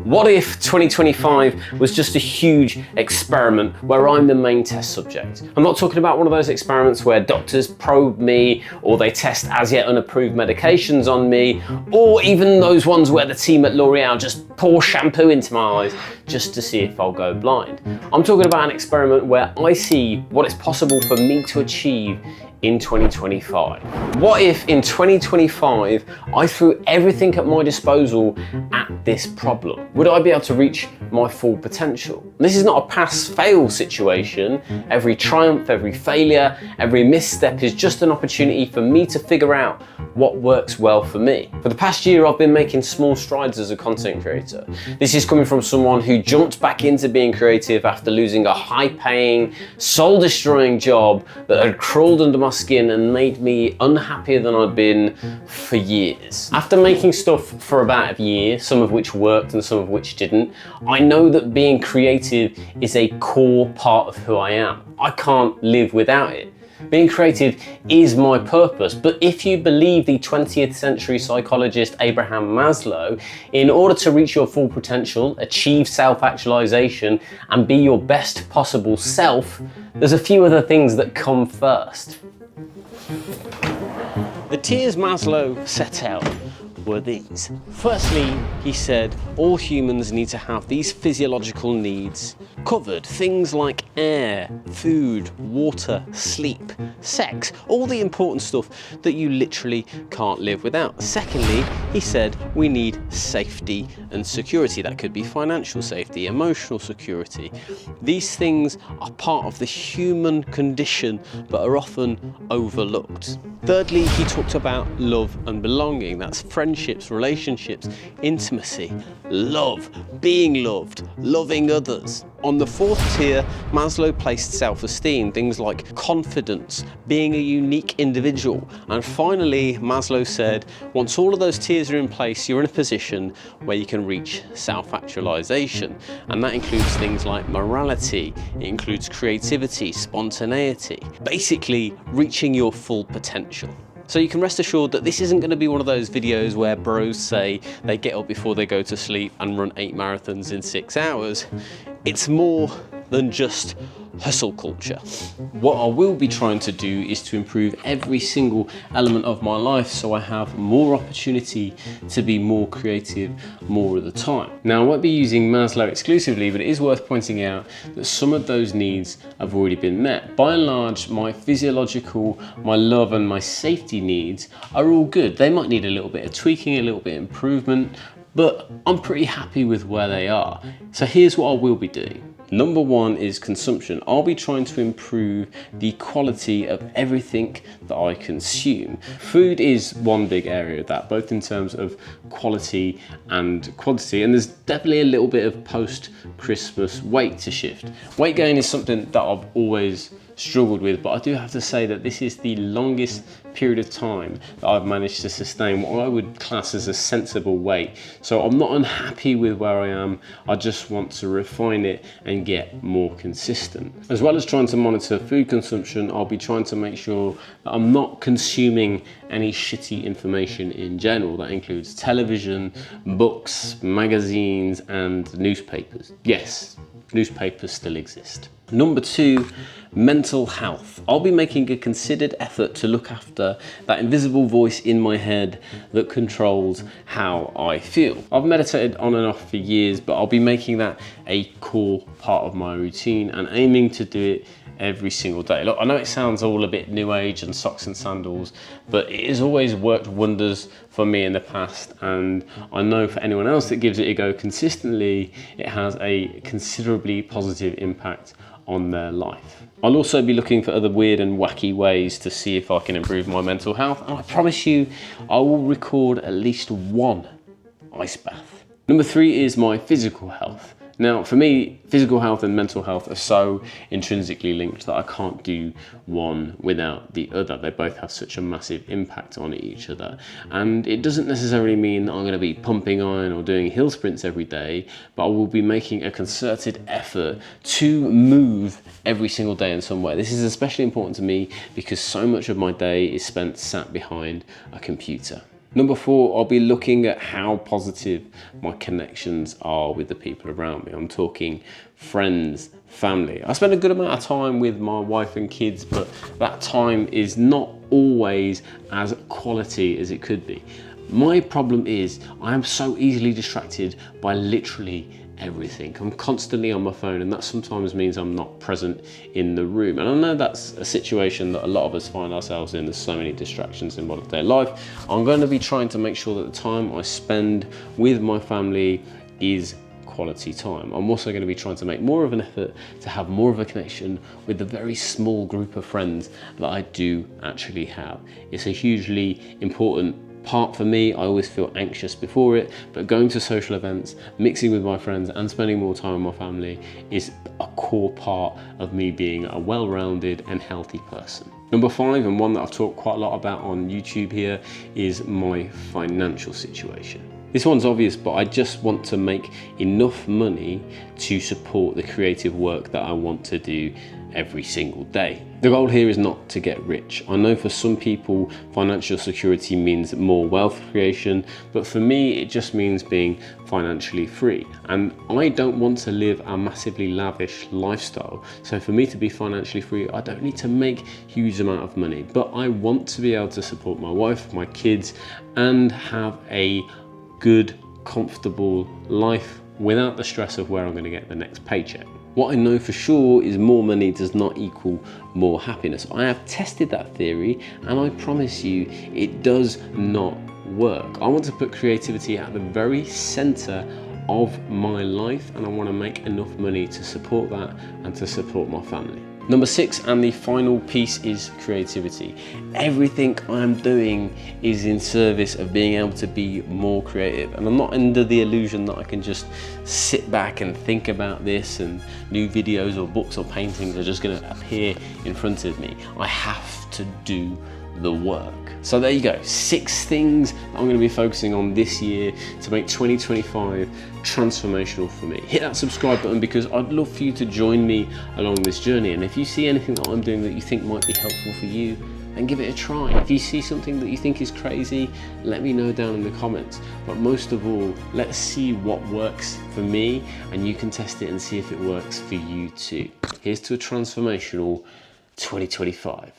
What if 2025 was just a huge experiment where I'm the main test subject? I'm not talking about one of those experiments where doctors probe me or they test as yet unapproved medications on me, or even those ones where the team at L'Oreal just pour shampoo into my eyes just to see if I'll go blind. I'm talking about an experiment where I see what is possible for me to achieve in 2025. What if in 2025 I threw everything at my disposal at this problem? Would I be able to reach my full potential? This is not a pass-fail situation. Every triumph, every failure, every misstep is just an opportunity for me to figure out what works well for me. For the past year, I've been making small strides as a content creator. This is coming from someone who jumped back into being creative after losing a high-paying, soul-destroying job that had crawled under my skin and made me unhappier than I'd been for years. After making stuff for about a year, some of which worked and some of which didn't, I know that being creative is a core part of who I am. I can't live without it. Being creative is my purpose, but if you believe the 20th century psychologist Abraham Maslow, in order to reach your full potential, achieve self-actualization, and be your best possible self, there's a few other things that come first. The tiers Maslow set out were these. Firstly, he said all humans need to have these physiological needs covered. Things like air, food, water, sleep, sex, all the important stuff that you literally can't live without. Secondly, he said we need safety and security. That could be financial safety, emotional security. These things are part of the human condition but are often overlooked. Thirdly, he talked about love and belonging. That's friendships, relationships, intimacy, love, being loved, loving others. On the fourth tier, Maslow placed self-esteem, things like confidence, being a unique individual. And finally, Maslow said, once all of those tiers are in place, you're in a position where you can reach self-actualization. And that includes things like morality, it includes creativity, spontaneity, basically reaching your full potential. So you can rest assured that this isn't going to be one of those videos where bros say they get up before they go to sleep and run 8 marathons in 6 hours. It's more than just hustle culture. What I will be trying to do is to improve every single element of my life so I have more opportunity to be more creative more of the time. Now, I won't be using Maslow exclusively, but it is worth pointing out that some of those needs have already been met. By and large, my physiological, my love and my safety needs are all good. They might need a little bit of tweaking, a little bit of improvement, but I'm pretty happy with where they are. So here's what I will be doing. Number one is consumption. I'll be trying to improve the quality of everything that I consume. Food is one big area of that, both in terms of quality and quantity, and there's definitely a little bit of post-Christmas weight to shift. Weight gain is something that I've always struggled with, but I do have to say that this is the longest period of time that I've managed to sustain what I would class as a sensible weight. So I'm not unhappy with where I am, I just want to refine it and get more consistent. As well as trying to monitor food consumption, I'll be trying to make sure that I'm not consuming any shitty information in general. That includes television, books, magazines, and newspapers. Yes, newspapers still exist. Number two, mental health. I'll be making a considered effort to look after that invisible voice in my head that controls how I feel. I've meditated on and off for years, but I'll be making that a core part of my routine and aiming to do it every single day. Look, I know it sounds all a bit new age and socks and sandals, but it has always worked wonders for me in the past, and I know for anyone else that gives it a go consistently, it has a considerably positive impact on their life. I'll also be looking for other weird and wacky ways to see if I can improve my mental health, and I promise you I will record at least one ice bath. Number three is my physical health. Now, for me, physical health and mental health are so intrinsically linked that I can't do one without the other. They both have such a massive impact on each other. And it doesn't necessarily mean that I'm going to be pumping iron or doing hill sprints every day, but I will be making a concerted effort to move every single day in some way. This is especially important to me because so much of my day is spent sat behind a computer. Number 4, I'll be looking at how positive my connections are with the people around me. I'm talking friends, family. I spend a good amount of time with my wife and kids, but that time is not always as quality as it could be. My problem is I am so easily distracted by literally everything. I'm constantly on my phone, and that sometimes means I'm not present in the room. And I know that's a situation that a lot of us find ourselves in. There's so many distractions in modern day life. I'm going to be trying to make sure that the time I spend with my family is quality time. I'm also going to be trying to make more of an effort to have more of a connection with the very small group of friends that I do actually have. It's a hugely important part for me. I always feel anxious before it, but going to social events, mixing with my friends and spending more time with my family is a core part of me being a well-rounded and healthy person. Number 5, and one that I've talked quite a lot about on YouTube here, is my financial situation. This one's obvious, but I just want to make enough money to support the creative work that I want to do every single day. The goal here is not to get rich. I know for some people financial security means more wealth creation, but for me it just means being financially free. And I don't want to live a massively lavish lifestyle. So for me to be financially free, I don't need to make huge amount of money, but I want to be able to support my wife, my kids, and have a good, comfortable life without the stress of where I'm going to get the next paycheck. What I know for sure is more money does not equal more happiness. I have tested that theory, and I promise you it does not work. I want to put creativity at the very center of my life, and I want to make enough money to support that and to support my family. Number 6, and the final piece, is creativity. Everything I'm doing is in service of being able to be more creative. And I'm not under the illusion that I can just sit back and think about this and new videos or books or paintings are just going to appear in front of me. I have to do the work. So there you go, 6 things that I'm going to be focusing on this year to make 2025 transformational for me. Hit that subscribe button because I'd love for you to join me along this journey. And if you see anything that I'm doing that you think might be helpful for you, then give it a try. If you see something that you think is crazy, let me know down in the comments. But most of all, let's see what works for me, and you can test it and see if it works for you too. Here's to a transformational 2025.